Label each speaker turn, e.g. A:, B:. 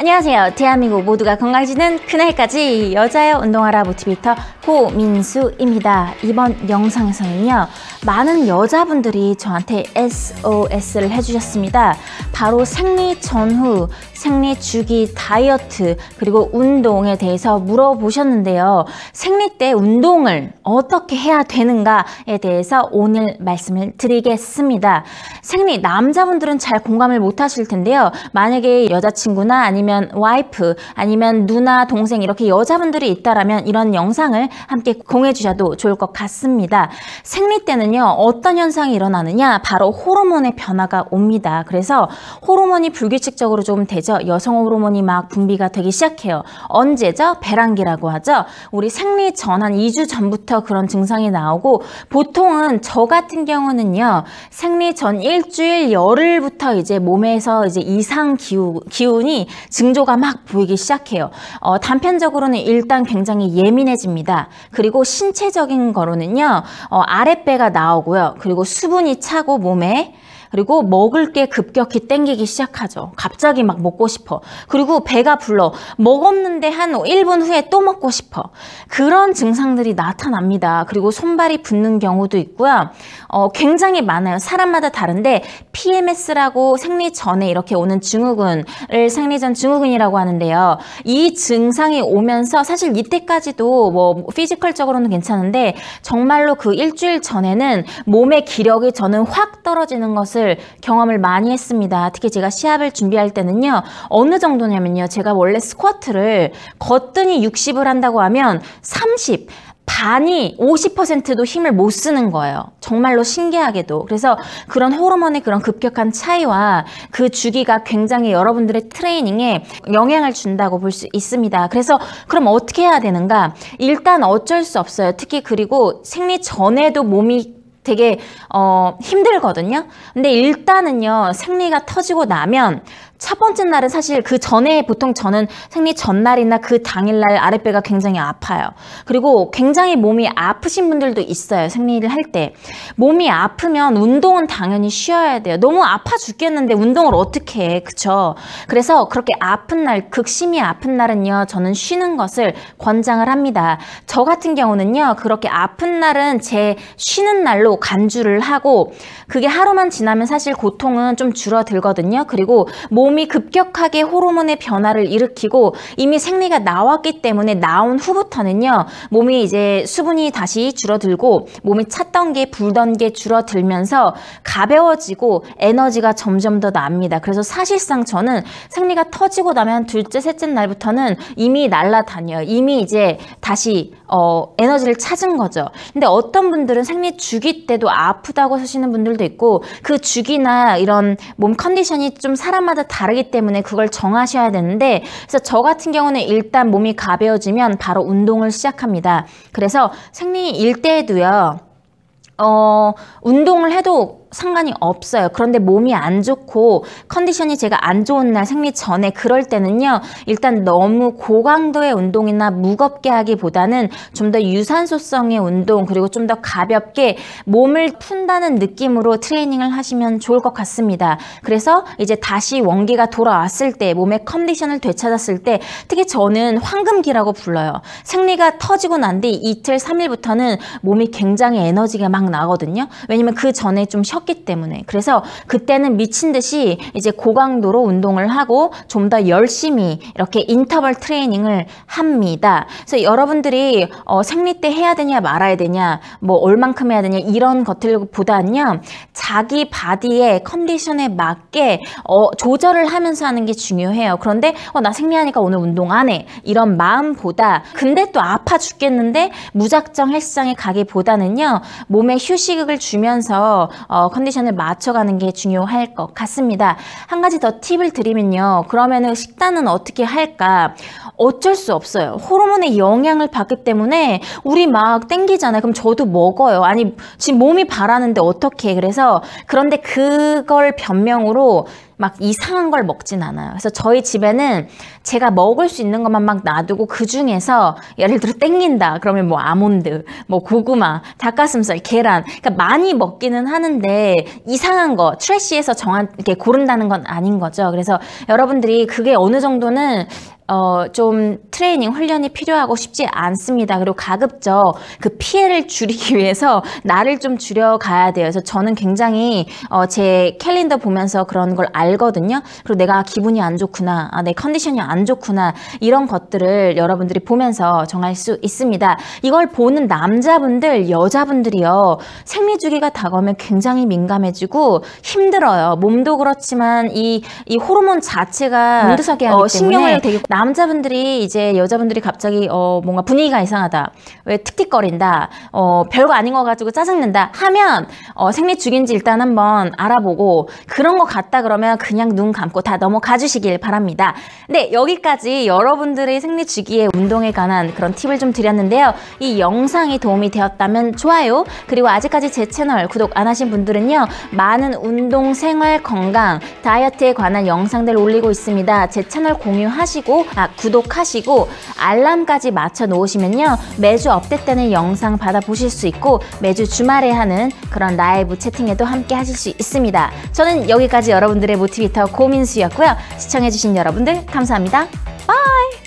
A: 안녕하세요. 대한민국 모두가 건강해지는 그날까지 여자여 운동하라 모티베이터 고민수입니다. 이번 영상에서는요, 많은 여자분들이 저한테 SOS를 해주셨습니다. 바로 생리 전후, 생리 주기 다이어트, 그리고 운동에 대해서 물어보셨는데요. 생리 때 운동을 어떻게 해야 되는가에 대해서 오늘 말씀을 드리겠습니다. 생리, 남자분들은 잘 공감을 못 하실 텐데요. 만약에 여자친구나 아니면 와이프, 아니면 누나, 동생 이렇게 여자분들이 있다라면 이런 영상을 함께 공유해 주셔도 좋을 것 같습니다. 생리 때는요, 어떤 현상이 일어나느냐? 바로 호르몬의 변화가 옵니다. 그래서 호르몬이 불규칙적으로 좀 되죠. 여성 호르몬이 막 분비가 되기 시작해요. 언제죠? 배란기라고 하죠. 우리 생리 전 한 2주 전부터 그런 증상이 나오고, 보통은 저 같은 경우는요, 생리 전 일주일 열흘부터 이제 몸에서 이제 이상 기운이 징조가 막 보이기 시작해요. 단편적으로는 일단 굉장히 예민해집니다. 그리고 신체적인 거로는요, 아랫배가 나오고요. 그리고 수분이 차고 몸에, 그리고 먹을 게 급격히 땡기기 시작하죠. 갑자기 막 먹고 싶어. 그리고 배가 불러. 먹었는데 한 1분 후에 또 먹고 싶어. 그런 증상들이 나타납니다. 그리고 손발이 붓는 경우도 있고요. 굉장히 많아요. 사람마다 다른데 PMS라고 생리 전에 이렇게 오는 증후군을 생리 전 증후군이라고 하는데요. 이 증상이 오면서 사실 이때까지도 뭐 피지컬적으로는 괜찮은데 정말로 그 일주일 전에는 몸의 기력이 저는 확 떨어지는 것을 경험을 많이 했습니다. 특히 제가 시합을 준비할 때는요, 어느 정도냐면요, 제가 원래 스쿼트를 거뜬히 60을 한다고 하면 30, 반이 50%도 힘을 못 쓰는 거예요. 정말로 신기하게도. 그래서 그런 호르몬의 그런 급격한 차이와 그 주기가 굉장히 여러분들의 트레이닝에 영향을 준다고 볼 수 있습니다. 그래서 그럼 어떻게 해야 되는가? 일단 어쩔 수 없어요. 특히 그리고 생리 전에도 몸이 되게 힘들거든요. 근데 일단은요, 생리가 터지고 나면 첫 번째 날은 사실 그 전에 보통 저는 생리 전날이나 그 당일날 아랫배가 굉장히 아파요. 그리고 굉장히 몸이 아프신 분들도 있어요. 생리를 할 때. 몸이 아프면 운동은 당연히 쉬어야 돼요. 너무 아파 죽겠는데 운동을 어떻게 해. 그쵸? 그래서 그렇게 아픈 날, 극심히 아픈 날은요, 저는 쉬는 것을 권장을 합니다. 저 같은 경우는요, 그렇게 아픈 날은 제 쉬는 날로 간주를 하고, 그게 하루만 지나면 사실 고통은 좀 줄어들거든요. 그리고 몸이 급격하게 호르몬의 변화를 일으키고 이미 생리가 나왔기 때문에 나온 후부터는요, 몸이 이제 수분이 다시 줄어들고 몸이 찼던 게 불던 게 줄어들면서 가벼워지고 에너지가 점점 더 납니다. 그래서 사실상 저는 생리가 터지고 나면 둘째, 셋째 날부터는 이미 날아다녀요. 이미 이제 다시 에너지를 찾은 거죠. 근데 어떤 분들은 생리 주기 때도 아프다고 하시는 분들도 있고, 그 주기나 이런 몸 컨디션이 좀 사람마다 다르기 때문에 그걸 정하셔야 되는데, 그래서 저 같은 경우는 일단 몸이 가벼워지면 바로 운동을 시작합니다. 그래서 생리일 때에도요, 운동을 해도 상관이 없어요. 그런데 몸이 안 좋고 컨디션이 제가 안 좋은 날, 생리 전에 그럴 때는요, 일단 너무 고강도의 운동이나 무겁게 하기보다는 좀 더 유산소성의 운동, 그리고 좀 더 가볍게 몸을 푼다는 느낌으로 트레이닝을 하시면 좋을 것 같습니다. 그래서 이제 다시 원기가 돌아왔을 때, 몸의 컨디션을 되찾았을 때, 특히 저는 황금기라고 불러요. 생리가 터지고 난 뒤 이틀, 3일부터는 몸이 굉장히 에너지가 막 나거든요. 왜냐면 그 전에 좀 쉬었기 때문에. 그래서 그때는 미친 듯이 이제 고강도로 운동을 하고 좀 더 열심히 이렇게 인터벌 트레이닝을 합니다. 그래서 여러분들이 생리 때 해야 되냐 말아야 되냐, 뭐 얼만큼 해야 되냐, 이런 것들보다는요, 자기 바디의 컨디션에 맞게 조절을 하면서 하는 게 중요해요. 그런데 나 생리하니까 오늘 운동 안 해, 이런 마음보다, 근데 또 아파 죽겠는데 무작정 헬스장에 가기보다는요, 몸에 휴식을 주면서 컨디션을 맞춰가는 게 중요할 것 같습니다. 한 가지 더 팁을 드리면요, 그러면은 식단은 어떻게 할까? 어쩔 수 없어요. 호르몬의 영향을 받기 때문에 우리 막 땡기잖아요. 그럼 저도 먹어요. 아니, 지금 몸이 바라는데 어떻게 해. 그래서 그런데 그걸 변명으로 막 이상한 걸 먹진 않아요. 그래서 저희 집에는 제가 먹을 수 있는 것만 막 놔두고 그 중에서 예를 들어 땡긴다 그러면 뭐 아몬드, 뭐 고구마, 닭가슴살, 계란, 그러니까 많이 먹기는 하는데 이상한 거 트래시에서 이렇게 고른다는 건 아닌 거죠. 그래서 여러분들이 그게 어느 정도는 좀 트레이닝, 훈련이 필요하고 쉽지 않습니다. 그리고 가급적 그 피해를 줄이기 위해서 나를 좀 줄여가야 돼요. 그래서 저는 굉장히 제 캘린더 보면서 그런 걸 알거든요. 그리고 내가 기분이 안 좋구나, 내 컨디션이 안 좋구나, 이런 것들을 여러분들이 보면서 정할 수 있습니다. 이걸 보는 남자분들, 여자분들이요, 생리주기가 다가오면 굉장히 민감해지고 힘들어요. 몸도 그렇지만 이 호르몬 자체가 곤두서게 하기 때문에 신경을 되게 남자분들이 이제 여자분들이 갑자기 뭔가 분위기가 이상하다, 왜 틱틱거린다, 별거 아닌 거 가지고 짜증낸다 하면 생리 중인지 일단 한번 알아보고, 그런 거 같다 그러면 그냥 눈 감고 다 넘어가 주시길 바랍니다. 네, 여기까지 여러분들의 생리 주기의 운동에 관한 그런 팁을 좀 드렸는데요. 이 영상이 도움이 되었다면 좋아요, 그리고 아직까지 제 채널 구독 안 하신 분들은요, 많은 운동, 생활, 건강, 다이어트에 관한 영상들 올리고 있습니다. 제 채널 공유하시고 구독하시고 알람까지 맞춰 놓으시면요, 매주 업데이트되는 영상 받아보실 수 있고 매주 주말에 하는 그런 라이브 채팅에도 함께 하실 수 있습니다. 저는 여기까지 여러분들의 모티베이터 고민수였고요. 시청해주신 여러분들 감사합니다. 바이!